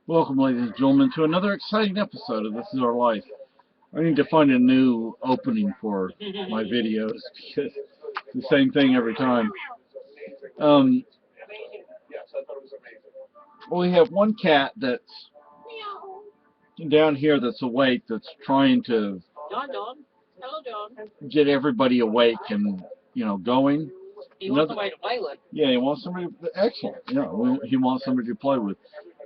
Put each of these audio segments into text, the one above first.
Welcome, ladies and gentlemen, to another exciting episode of This Is Our Life. I need to find a new opening for my videos because it's the same thing every time. We have one cat that's down here that's awake, that's trying to get everybody awake and, going. He wants somebody to play with. Yeah, he wants somebody. Excellent. He wants somebody to play with.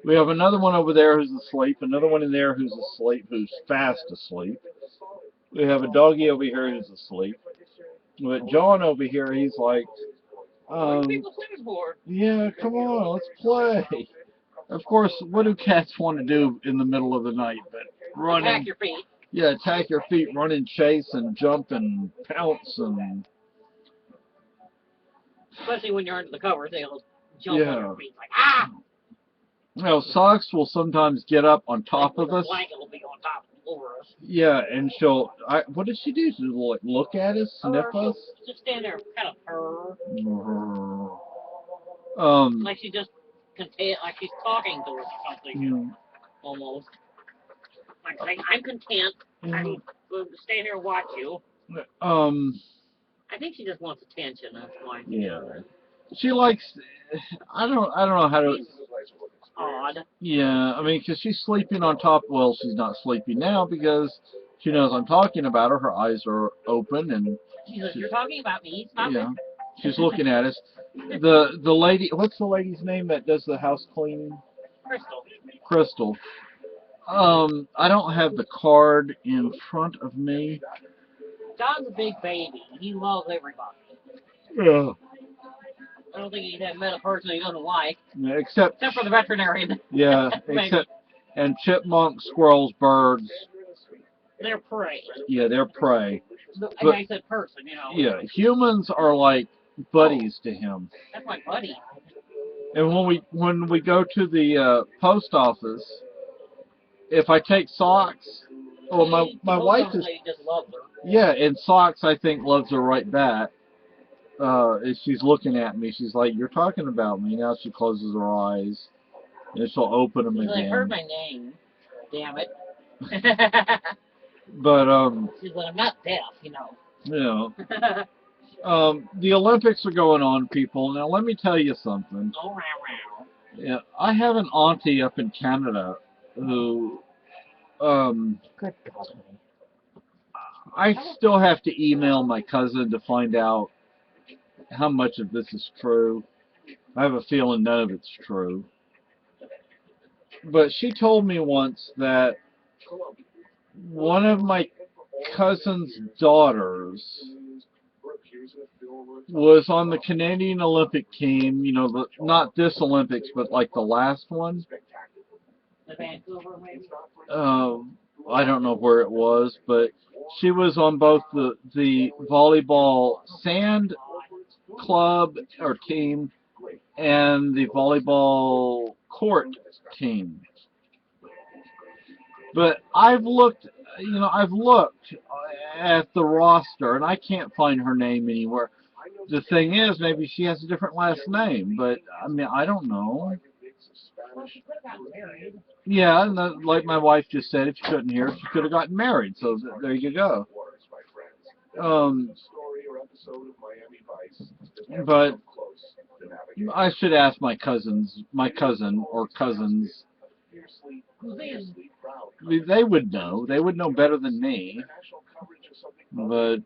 We have another one over there who's asleep. Another one in there who's asleep, who's fast asleep. We have a doggy over here who's asleep. But John over here, he's like, What are people sleeping for? yeah, come on, let's play. Of course, what do cats want to do in the middle of the night? But run Attack your feet. Yeah, attack your feet, run and chase and jump and pounce and. Especially when you're under the covers, they'll jump on your feet like, ah! Socks will sometimes get up on top of us. The blanket will be on top over us. Yeah, and what does she do? She'll like look at us, sniff us? Just stand there and kind of purr. Like she just content, like she's talking to us or something. Almost. Like saying, I'm content. I'm going to stand here and watch you. I think she just wants attention. That's why. Yeah. She likes. I don't know how to. Odd. Yeah, I mean, because she's sleeping on top. Well, she's not sleeping now because she knows I'm talking about her. Her eyes are open and. She's like, you're talking about me. Stop it. She's looking at us. The lady. What's the lady's name that does the house cleaning? Crystal. I don't have the card in front of me. John's a big baby. He loves everybody. Yeah. I don't think he's ever met a person he doesn't like. Yeah, except for the veterinarian. Yeah, and chipmunks, squirrels, birds. They're prey. Yeah, they're prey. I said person, Yeah, humans are like buddies to him. That's my buddy. And when we go to the post office, if I take socks, my wife just loves her. Yeah, and socks I think loves her right back. She's looking at me. She's like, "You're talking about me." Now she closes her eyes, and she'll open them again. I heard my name. Damn it. But she's like, I'm not deaf, Yeah. The Olympics are going on, people. Now let me tell you something. Oh, wow. Yeah, I have an auntie up in Canada who, Good God. I still have to email my cousin to find out how much of this is true. I have a feeling none of it's true. But she told me once that one of my cousin's daughters was on the Canadian Olympic team, not this Olympics, but like the last one. The Vancouver, maybe? I don't know where it was, but she was on both the volleyball sand club or team and the volleyball court team. But I've looked at the roster and I can't find her name anywhere. The thing is, maybe she has a different last name, but I mean, I don't know. Well, she could have gotten married. Yeah, and like my wife just said, if you couldn't hear, she could have gotten married. So there you go. But I should ask my cousin or cousins. They would know. They would know better than me. But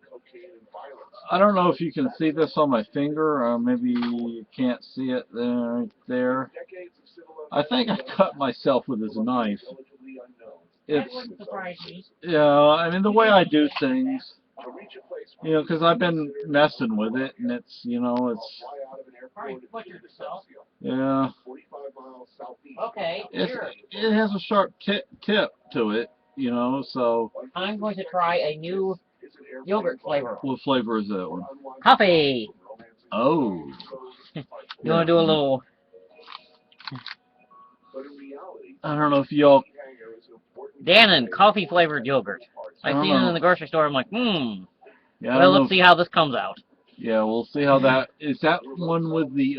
I don't know if you can see this on my finger, or maybe you can't see it right there. I think I cut myself with this knife. That wouldn't surprise me. Yeah, I mean, the way I do things, because I've been messing with it, and it's, it's... Probably butchered yourself. Yeah. Okay, it has a sharp tip to it, so... I'm going to try a new yogurt flavor. What flavor is that one? Coffee! Oh. You want to do a little... I don't know if y'all... Dannon, coffee-flavored yogurt. I seen it in the grocery store. I'm like, Yeah, well, let's see how this comes out. Yeah, we'll see how that... Is that one with the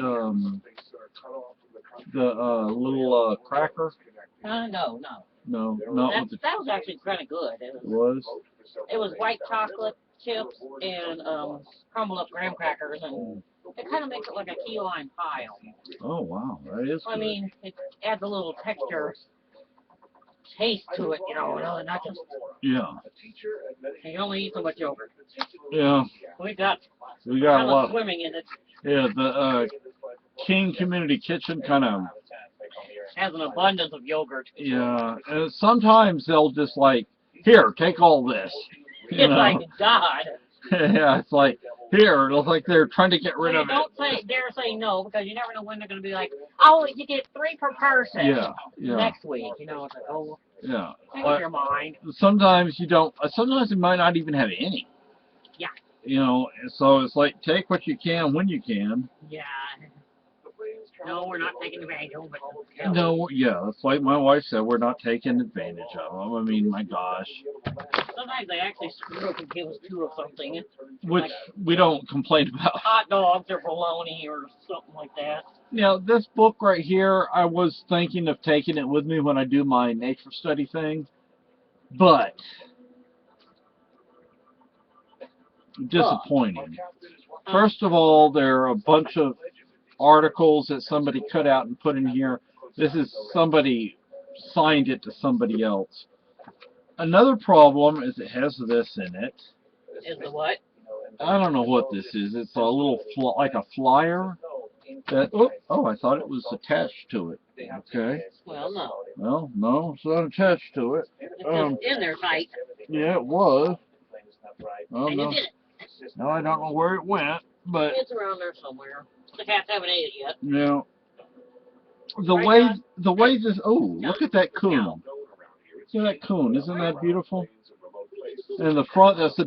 little cracker? No. No, not with the. That was actually kind of good. It was. It was white chocolate chips and crumbled up graham crackers, and it kind of makes it like a key lime pie. Oh wow, that is good. I mean, it adds a little texture, taste to it, not just. Yeah. You can only eat so much yogurt. Yeah. We got a lot of swimming in it. Yeah, the King Community Kitchen kind of has an abundance of yogurt. Yeah, and sometimes they'll just like, here, take all this. It's like, God. Yeah, it's like, here, it's like they're trying to get rid of it. Don't dare say no, because you never know when they're going to be like, oh, you get 3 per person. Yeah. Next week, it's like, oh. Yeah. Make your mind. Sometimes you don't, sometimes you might not even have any. Yeah. So it's like, take what you can when you can. Yeah. No, we're not taking advantage of them. No, yeah, it's like my wife said, we're not taking advantage of them. I mean, my gosh. Sometimes they actually screw up and give us 2 of something. Which like, we don't complain about. Hot dogs or bologna or something like that. This book right here, I was thinking of taking it with me when I do my nature study thing. But disappointing. First of all, there are a bunch of articles that somebody cut out and put in here. This is somebody signed it to somebody else. Another problem is it has this in it. Is the what? I don't know what this is. It's a little like a flyer. That I thought it was attached to it. Okay. Well, no. Well, no, it's not attached to it. It's just in there tight. Yeah, it was. Well, no. You did it. No, I don't know where it went, but it's around there somewhere. The cats haven't ate it yet. Yeah. The way this look at that coon. See that coon? Isn't that beautiful? And the front, that's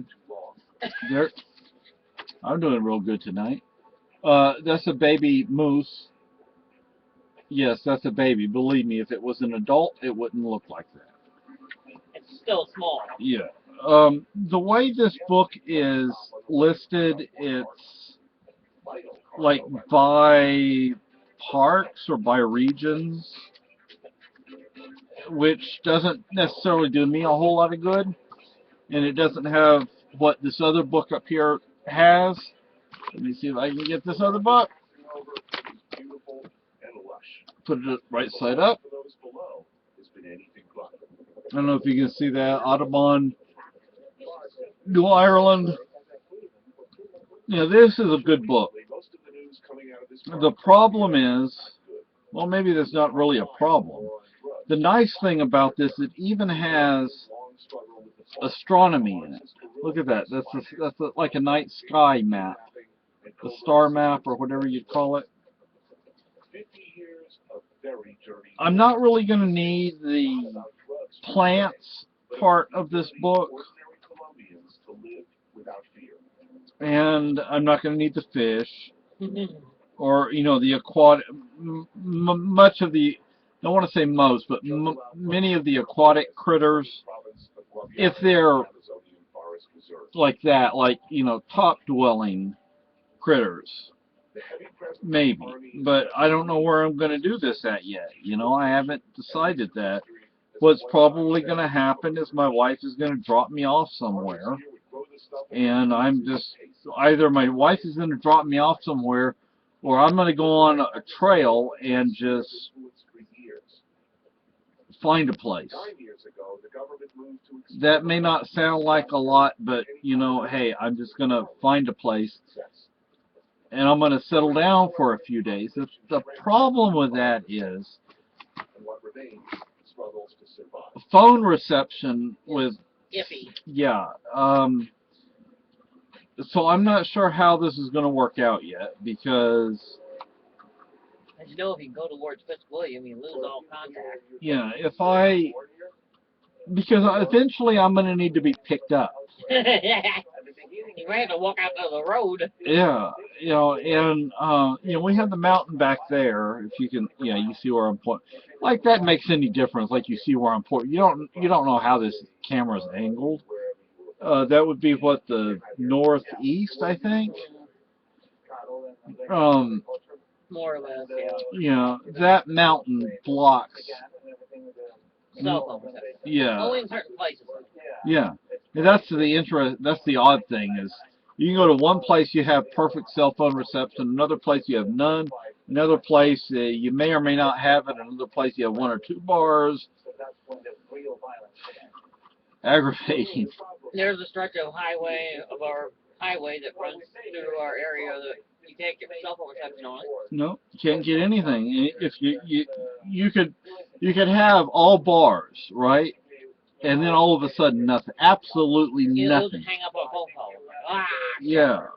there. I'm doing real good tonight. That's a baby moose. Yes, that's a baby. Believe me, if it was an adult, it wouldn't look like that. It's still small. Yeah. The way this book is listed, it's like by parks or by regions, which doesn't necessarily do me a whole lot of good, and it doesn't have what this other book up here has. Let me see if I can get this other book. Put it right side up. I don't know if you can see that. Audubon, New Ireland. This is a good book. The problem is, well, maybe that's not really a problem. The nice thing about this, it even has astronomy in it. Look at that. That's like a night sky map, a star map, or whatever you call it. I'm not really going to need the plants part of this book, and I'm not going to need the fish, or the aquatic. Much of the, I don't want to say most, but many of the aquatic critters, if they're like that, like top dwelling critters, maybe, but I don't know where I'm going to do this at yet. I haven't decided that. What's probably going to happen is my wife is going to drop me off somewhere, and I'm just, either my wife is going to drop me off somewhere, or I'm going to go on a trail and just find a place. That may not sound like a lot, but hey, I'm just going to find a place, and I'm going to settle down for a few days. The problem with that is phone reception with iffy. Yeah. So I'm not sure how this is going to work out yet, because as you know, if you go towards Fitzwilliam, you lose all contact. Yeah, because eventually I'm going to need to be picked up. You might have to walk out to the road. Yeah, and we have the mountain back there. If you can, you see where I'm pointing. Like that makes any difference? Like you see where I'm pointing. You don't know how this camera's angled. That would be what, the northeast, I think. More or less, yeah. That mountain blocks cell phone reception. Yeah. Only in certain places. Yeah. And that's the odd thing is you can go to one place you have perfect cell phone reception, another place you have none, another place you may or may not have it, another place you have one or two bars. Aggravating. There's a stretch of our highway that runs through our area that you can't get cell phone reception on it. No, you can't get anything. If you could have all bars, right? And then all of a sudden nothing. Absolutely nothing. Hang up a phone call. Ah, yeah.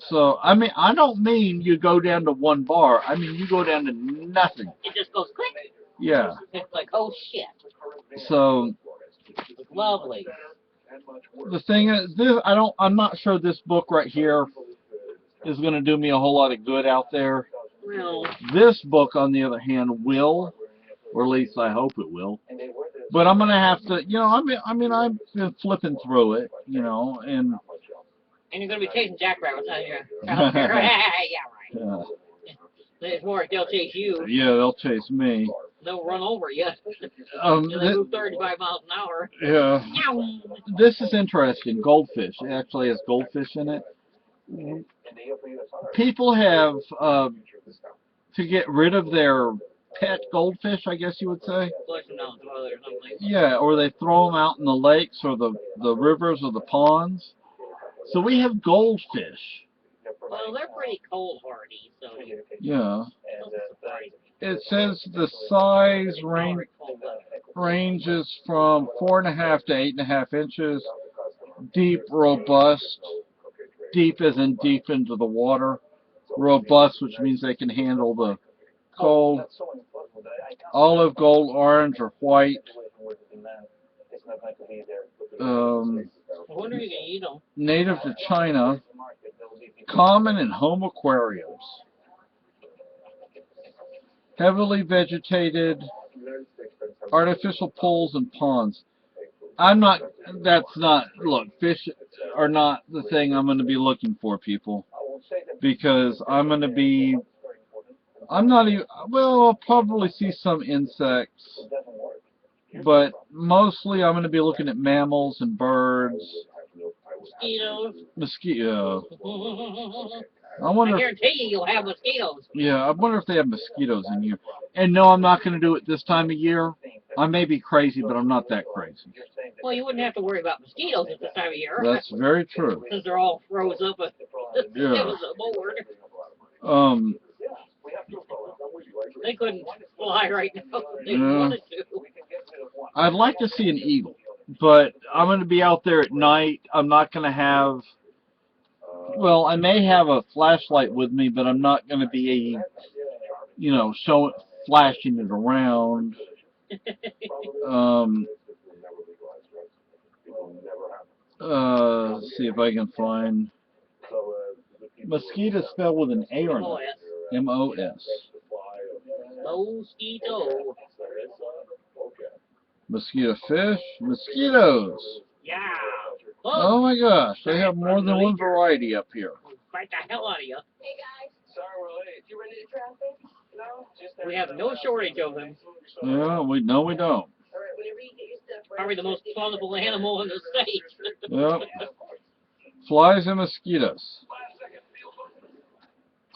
So I mean, I don't mean you go down to one bar. I mean you go down to nothing. It just goes click. Yeah. It's like, oh shit. So lovely. The thing is, I'm not sure this book right here is going to do me a whole lot of good out there. Well, this book, on the other hand, will, or at least I hope it will. But I'm going to have to, I mean, I've been flipping through it, and you're going to be chasing jackrabbits out here. Yeah, right. Yeah. It's more like they'll chase you. Yeah, they'll chase me. They'll run over you. They move 35 miles an hour. Yeah. This is interesting. Goldfish. It actually has goldfish in it. People have, to get rid of their pet goldfish, I guess you would say. Flush them down the toilet or something. Yeah, or they throw them out in the lakes or the rivers or the ponds. So we have goldfish. Well, they're pretty cold hardy, so. Yeah. It says the size ranges from 4.5 to 8.5 inches. Deep, robust. Deep as in deep into the water. Robust, which means they can handle the cold. Olive, gold, orange, or white. I wonder if you can eat them. Native to China. Common in home aquariums. Heavily vegetated. Artificial pools and ponds. Look, fish are not the thing I'm going to be looking for, people. Because I'll probably see some insects. But mostly I'm going to be looking at mammals and birds. Mosquitoes. I guarantee you'll have mosquitoes. Yeah, I wonder if they have mosquitoes in here. And no, I'm not going to do it this time of year. I may be crazy, but I'm not that crazy. Well, you wouldn't have to worry about mosquitoes at this time of year. That's very true. Because they're all froze up. Yeah. They couldn't fly right now if they wanted to. I'd like to see an eagle, but I'm going to be out there at night. I'm not going to have... Well, I may have a flashlight with me, but I'm not going to be, flashing it around. Let's see if I can find... Mosquito spelled with an A or an S? M-O-S. Mosquito. Mosquito fish. Mosquitoes. Yeah. Oh my gosh, they have more than one variety up here. Bite the hell out of you. Hey guys. Sorry we're late. You ready to traffic? No? We have no shortage of them. Yeah, we don't. Probably the most plentiful animal in the state. Yep. Flies and mosquitoes.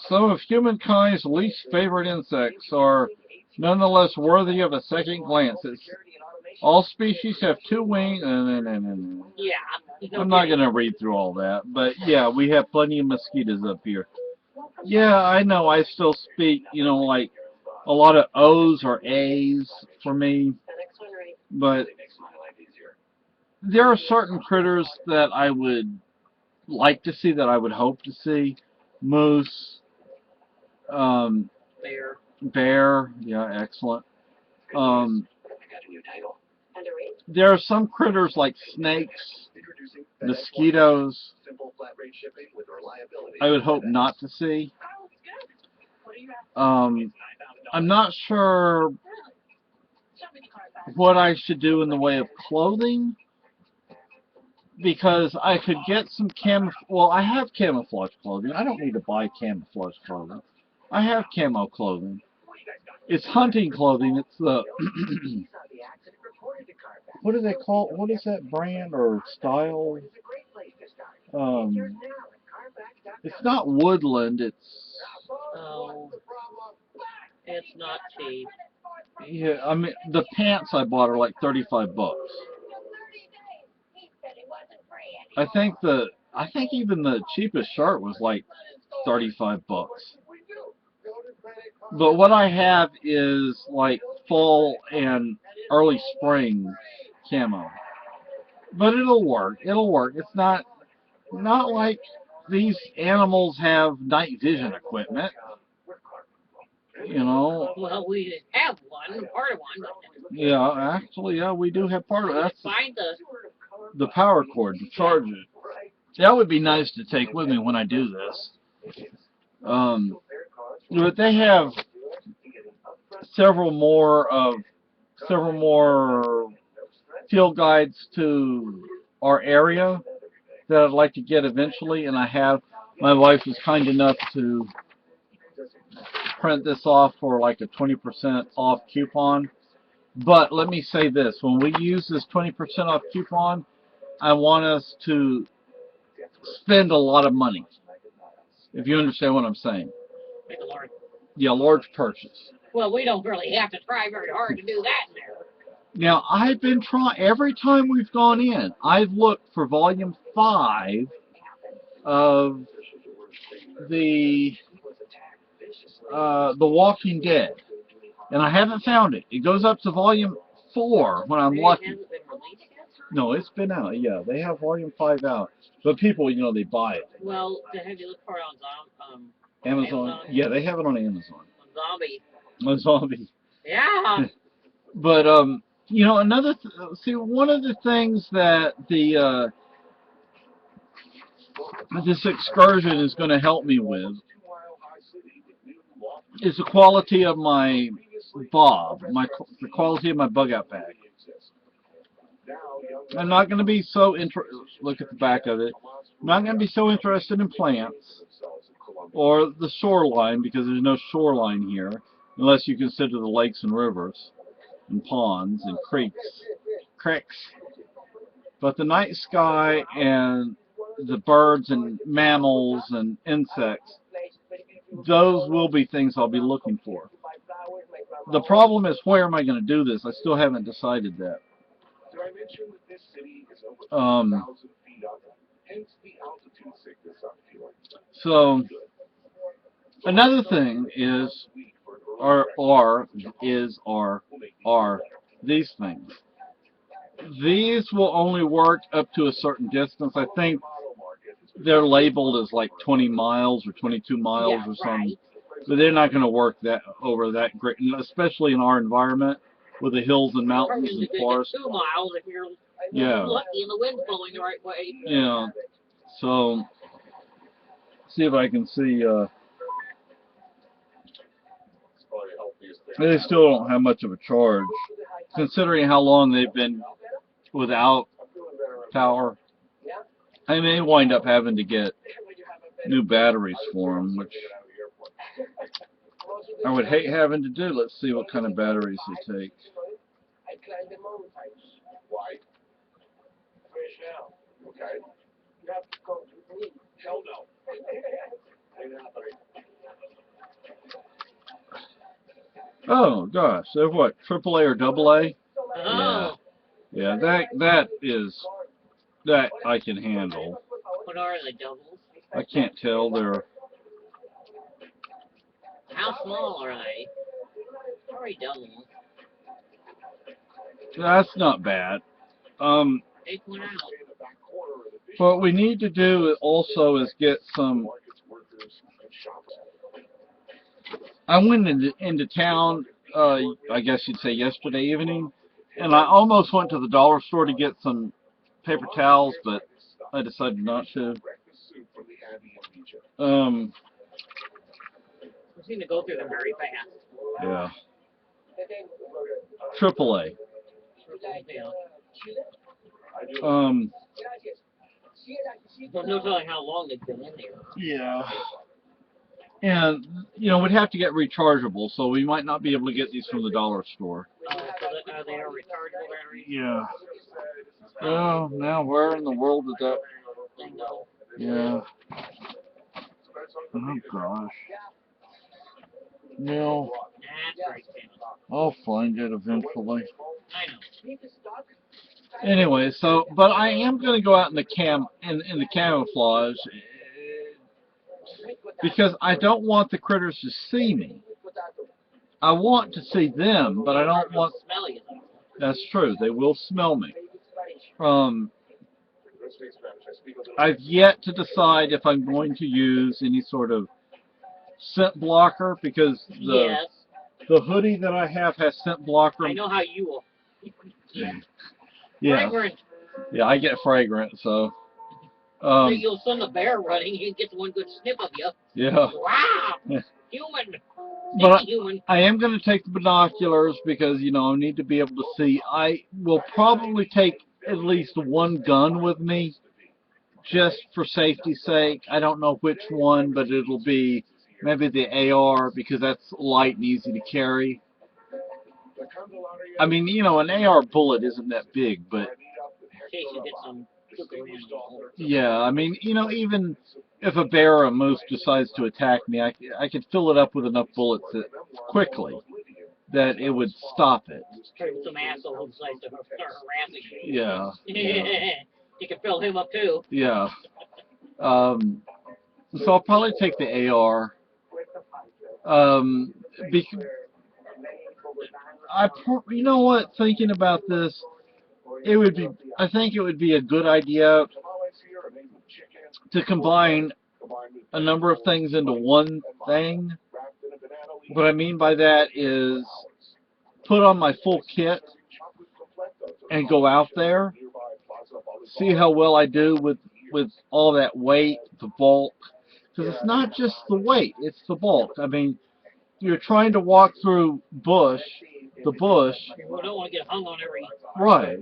Some of humankind's least favorite insects are nonetheless worthy of a second glance. All species have two wings. Yeah. I'm not going to read through all that. But yeah, we have plenty of mosquitoes up here. Yeah, I know I still speak, like a lot of O's or A's for me. But there are certain critters that I would like to see, that I would hope to see. Moose. Bear. Yeah, excellent. There are some critters like snakes, mosquitoes, I would hope not to see. I'm not sure what I should do in the way of clothing, because I could get some I have camouflage clothing. I don't need to buy camouflage clothing. I have camo clothing. It's hunting clothing. It's the what do they call, what is that brand or style? Um, it's not Woodland, it's, Oh, it's not cheap. yeah, I mean, the pants I bought are like 35 bucks. I think even the cheapest shirt was like 35 bucks. But what I have is like fall and early spring camo. But it'll work. It'll work. It's not like these animals have night vision equipment. You know. Well, we have one, part of one. Yeah, actually, yeah, we do have part of that. Find The power cord to charge it. That would be nice to take with me when I do this. But they have several more field guides to our area that I'd like to get eventually, and I have. My wife was kind enough to print this off for like a 20% off coupon. But let me say this: when we use this 20% off coupon, I want us to spend a lot of money. If you understand what I'm saying. Yeah, large purchase. Well, we don't really have to try very hard to do that in there. Now, I've been trying, every time we've gone in, I've looked for volume 5 of the Walking Dead, and I haven't found it. It goes up to volume 4 when I'm lucky. No, it's been out, yeah. They have volume 5 out. But people, you know, they buy it. Well, have you looked for it on Amazon? Yeah, they have it on Amazon. Zombie. On Zombie. Yeah. But, you know, see, one of the things that this excursion is going to help me with is the quality of my bob, the quality of my bug out bag. I'm not going to be so look at the back of it. I'm not going to be so interested in plants or the shoreline, because there's no shoreline here unless you consider the lakes and rivers and ponds and creeks. But the night sky and the birds and mammals and insects, those will be things I'll be looking for. The problem is, where am I going to do this? I still haven't decided that. So another thing is these things. These will only work up to a certain distance. I think they're labeled as like 20 miles or 22 miles or something. Right. But they're not going to work that over that great, especially in our environment with the hills and mountains and forests. 2 miles if you're lucky and the wind's blowing the right way. Yeah. So, see if I can see. They still don't have much of a charge, considering how long they've been without power. I may wind up having to get new batteries for them, which I would hate having to do. Let's see what kind of batteries they take. Oh gosh, they're what, AAA or AA? Oh. Yeah, that I can handle. What are they, doubles? I can't tell. They're. How small are they? Probably doubles. That's not bad. Take one out. What we need to do also is get some. I went into town, I guess you'd say yesterday evening, and I almost went to the dollar store to get some paper towels, but I decided not to. We seem to go through them very fast. Yeah. AAA. There's no telling how long they've been in there. Yeah. And, you know, we'd have to get rechargeable, so we might not be able to get these from the dollar store. Oh, so are they a rechargeable battery? Yeah. Oh, now where in the world did that? Thing go. Yeah. Oh gosh. No, That's right, Sam. I'll find it eventually. I know. Anyway, so but I am going to go out in the in the camouflage because I don't want the critters to see me. I want to see them, but I don't want. Smell you. That's true. They will smell me. I've yet to decide if I'm going to use any sort of scent blocker because Yes. the hoodie that I have has scent blocker. I know how you will. Yeah. Fragrant. Yeah, I get fragrant, so. You'll send the bear running, he gets one good sniff of you. Yeah. Wow! Human! But Human. I am going to take the binoculars because, you know, I need to be able to see. I will probably take at least one gun with me just for safety's sake. I don't know which one, but it'll be maybe the AR because that's light and easy to carry. I mean, you know, an AR bullet isn't that big, but In case you get some yeah, I mean, you know, even if a bear or a moose decides to attack me, I could fill it up with enough bullets that quickly that it would stop it. Some asshole who decides to start harassing you. Yeah. Yeah. You can fill him up too. Yeah. So I'll probably take the AR. Because you know what? Thinking about this, I think it would be a good idea to combine a number of things into one thing. What I mean by that is put on my full kit and go out there, see how well I do with all that weight, the bulk. Because it's not just the weight, it's the bulk. I mean, you're trying to walk through the bush. You don't want to get hung on every Right.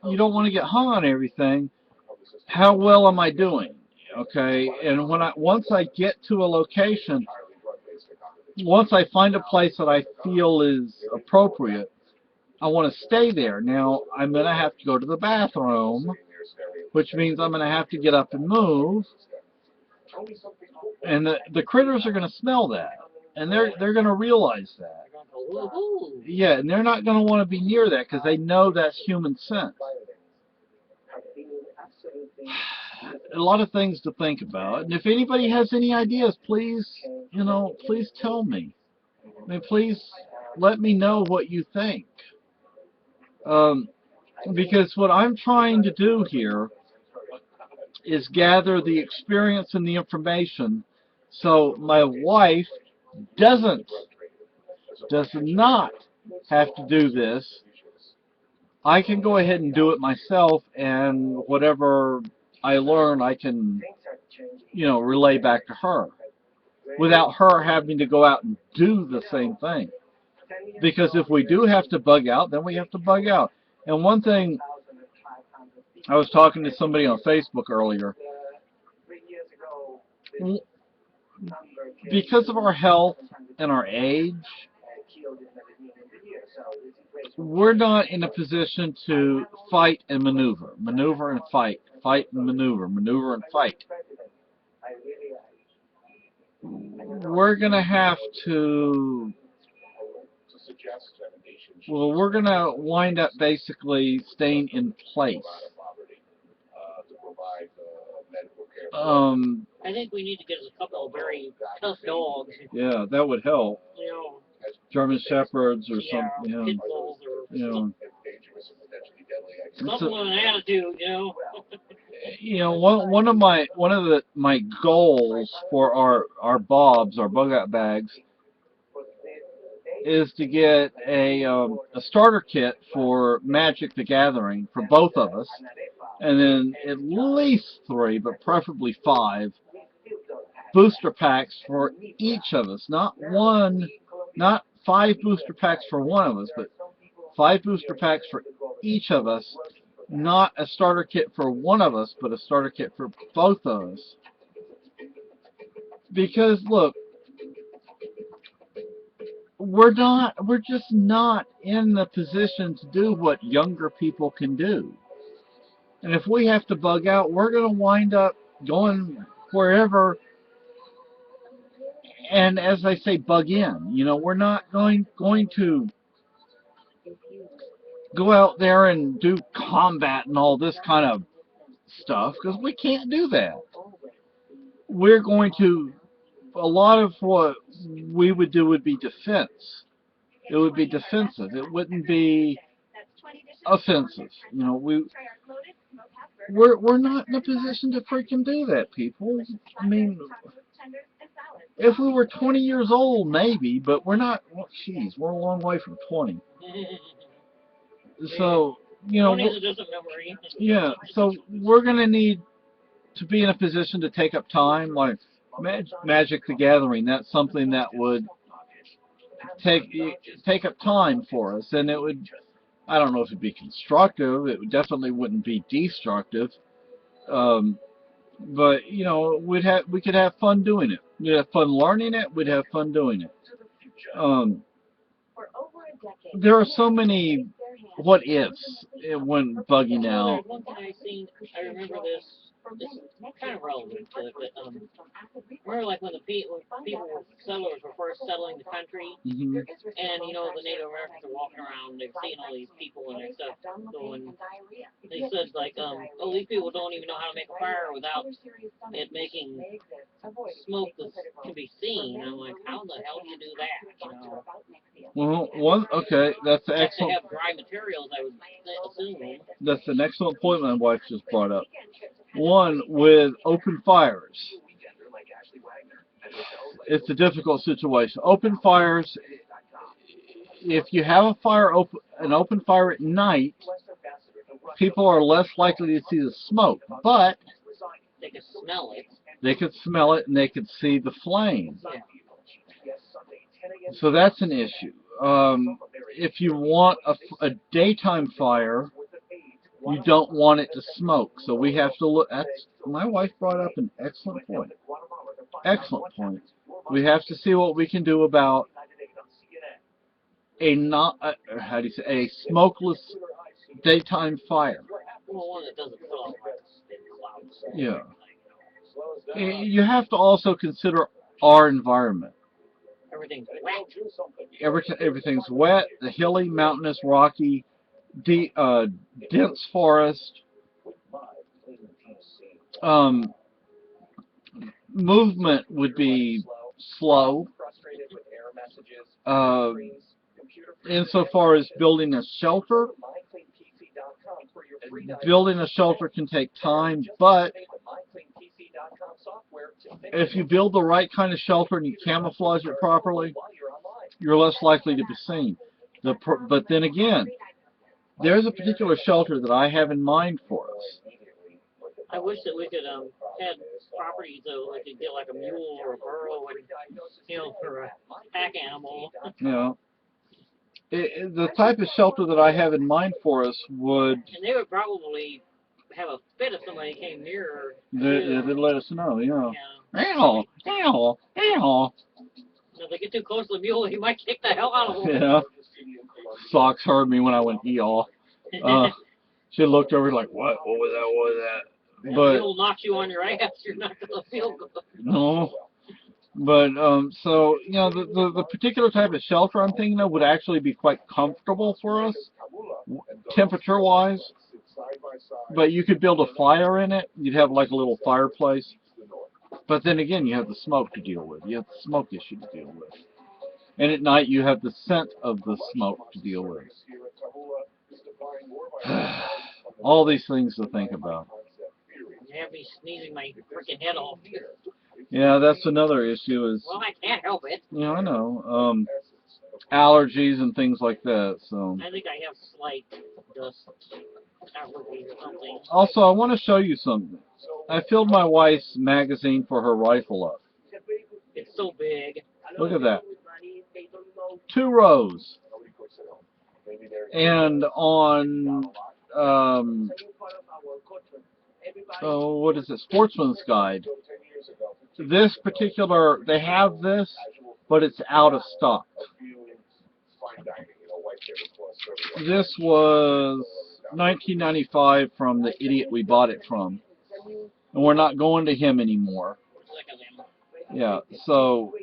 You don't want to get hung on everything. How well am I doing? Okay, and once I get to a location, once I find a place that I feel is appropriate, I want to stay there. Now, I'm going to have to go to the bathroom, which means I'm going to have to get up and move. And the critters are going to smell that, and they're going to realize that. Yeah, and they're not going to want to be near that because they know that's human scent. A lot of things to think about, and if anybody has any ideas, please, you know, please tell me. I mean, please let me know what you think. Because what I'm trying to do here is gather the experience and the information so my wife does not have to do this. I can go ahead and do it myself, and whatever I learn I can, you know, relay back to her without her having to go out and do the same thing. Because if we do have to bug out, then we have to bug out. And one thing, I was talking to somebody on Facebook earlier, because of our health and our age, we're not in a position to fight and maneuver. Maneuver and fight. Fight and maneuver. Maneuver and fight. We're going to have to... Well, we're going to wind up basically staying in place. I think we need to get us a couple of very tough dogs. Yeah, that would help. You know, German Shepherds or something. Yeah, pit bulls or something with an attitude, you know. You know, one of my goals for our bobs, our bug out bags, is to get a starter kit for Magic the Gathering for both of us, and then at least 3, but preferably 5 booster packs for each of us. Not 5 booster packs for one of us, but 5 booster packs for each of us. Not a starter kit for one of us, but a starter kit for both of us. Because look, we're just not in the position to do what younger people can do. And if we have to bug out, we're going to wind up going wherever, and as they say, bug in. You know, we're not going to go out there and do combat and all this kind of stuff, because we can't do that. We're going to, a lot of what we would do would be defense. It would be defensive. It wouldn't be offensive. You know, we're not in a position to freaking do that, people. I mean, if we were 20 years old, maybe, but we're not. Well, geez, we're a long way from 20. So, you know, yeah. So we're gonna need to be in a position to take up time, like Magic the Gathering. That's something that would take up time for us, and it would. I don't know if it'd be constructive. It definitely wouldn't be destructive. But you know, we could have fun doing it. We'd have fun learning it. We'd have fun doing it. There are so many what ifs when bugging out. One thing I seen, I remember this kind of relevant to it, but remember like when settlers were first settling the country, and you know the Native Americans are walking around, they're seeing all these people and their stuff going. They said like, oh, these people don't even know how to make a fire without it making smoke that can be seen. And I'm like, how the hell do you do that? You know? Well, okay, that's an excellent. They have dry materials, I would assume. That's an excellent point my wife just brought up. One, with open fires, it's a difficult situation. Open fires, if you have a fire an open fire at night, people are less likely to see the smoke, but they can smell it. They could smell it and they could see the flame. Yeah. So that's an issue. If you want a daytime fire, you don't want it to smoke. So we have to look. My wife brought up an excellent point. Excellent point. We have to see what we can do about a smokeless daytime fire. Well, one that doesn't smell. Yeah. You have to also consider our environment. Everything's wet. Everything's wet, the hilly, mountainous, rocky, dense forest. Movement would be slow. Insofar as building a shelter, can take time, but if you build the right kind of shelter and you camouflage it properly, you're less likely to be seen. But then again, there's a particular shelter that I have in mind for us. I wish that we could have properties so we could get like a mule or a burro and, you know, for a pack animal. Yeah. The type of shelter that I have in mind for us would... And they would probably have a fit if somebody came nearer. They'd let us know, yeah. Ow! Ow! Ow! If they get too close to the mule, he might kick the hell out of them. Yeah. Socks heard me when I went eeyaw. She looked over like, what? What was that? What was that? If the mule knocks you on your ass, you're not going to feel good. No. But, so, you know, the particular type of shelter I'm thinking of would actually be quite comfortable for us, temperature-wise. But you could build a fire in it. You'd have like a little fireplace. But then again, you have the smoke to deal with. You have the smoke issue to deal with. And at night, you have the scent of the smoke to deal with. All these things to think about. You have me sneezing my freaking head off. Yeah, that's another issue. Well, I can't help it. Yeah, I know. Allergies and things like that. So. I think I have slight dust allergies or something. Also, I want to show you something. I filled my wife's magazine for her rifle up. It's so big. Look at that. 2 rows. And on, what is it? Sportsman's Guide. This particular, they have this, but it's out of stock. This was $19.95 from the idiot we bought it from, and we're not going to him anymore. Yeah, so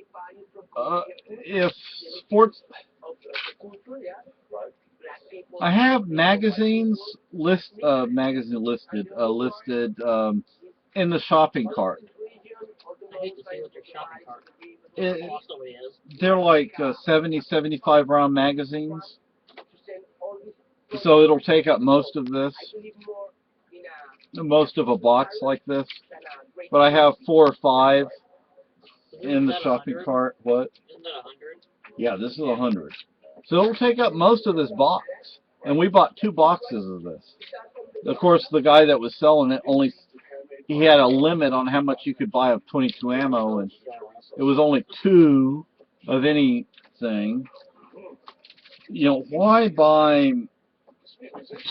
if sports, I have magazines listed in the shopping cart. I hate to see what your shopping cart also is. They're like 70, 75 round magazines, so it'll take up most of this, most of a box like this. But I have 4 or 5 in the shopping cart. What? Isn't that 100? Yeah, this is 100. So it'll take up most of this box. And we bought 2 boxes of this. Of course, the guy that was selling it he had a limit on how much you could buy of 22 ammo, and it was only 2 of anything. You know, why buy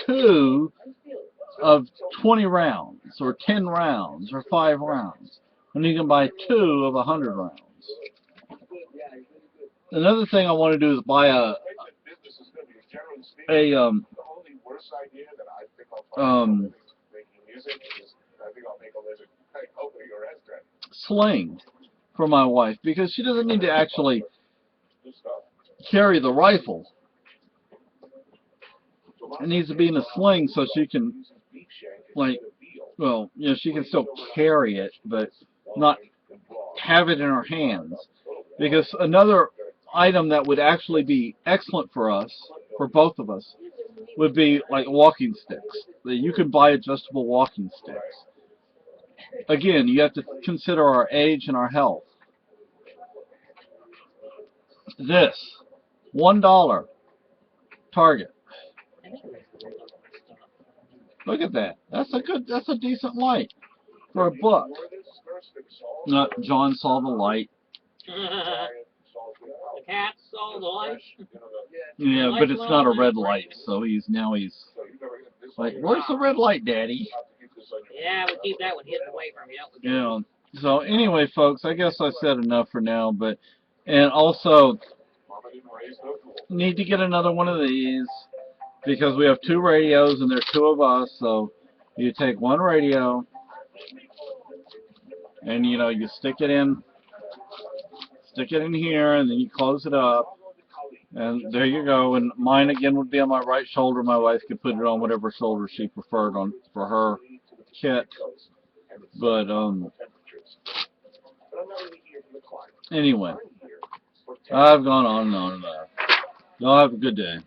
2 of 20 rounds, or 10 rounds, or 5 rounds, when you can buy 2 of 100 rounds? Another thing I want to do is buy sling for my wife, because she doesn't need to actually carry the rifle. It needs to be in a sling so she can, like, well, you know, she can still carry it, but not have it in her hands. Because another item that would actually be excellent for us, for both of us, would be like walking sticks. You can buy adjustable walking sticks. Again, you have to consider our age and our health. This, $1, Target. Look at that. That's a decent light for a book. John saw the light. The cat saw the light. Yeah, but it's not a red light, so he's like, where's the red light, Daddy? Yeah, we keep that one hidden away from you. Yeah. So anyway, folks, I guess I said enough for now, and also need to get another one of these, because we have 2 radios and there are 2 of us, so you take 1 radio and you stick it in here, and then you close it up, and there you go. And mine again would be on my right shoulder. My wife could put it on whatever shoulder she preferred for her kit. But anyway, I've gone on and on and on. Y'all have a good day.